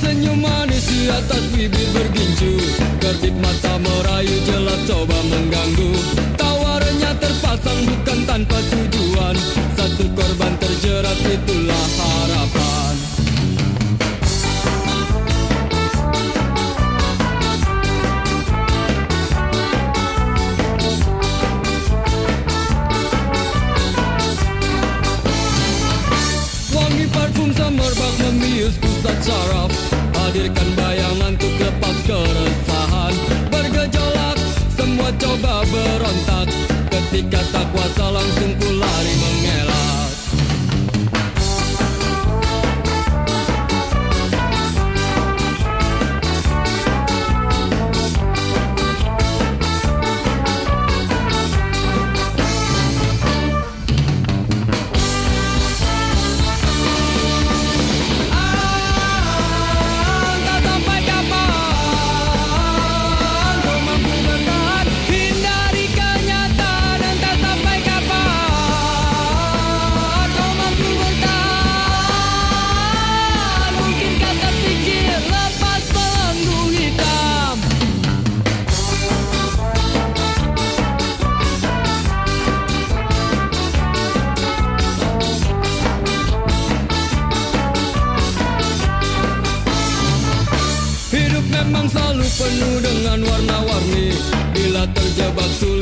senyum manis di atas bibir bergincu, kedip mata merayu jelas coba mengganggu. Tawarannya terpasang bukan tanpa tujuan, satu korban terjerat itulah harapan. Wangi parfum semerbak membius pusat saraf, hadirkan bayangan untuk lepas keresahan. Bergejolak, semua coba berontak, ketika tak kuasa langsung ku lari mengelak. Memang selalu penuh dengan warna-warni, bila terjebak sulit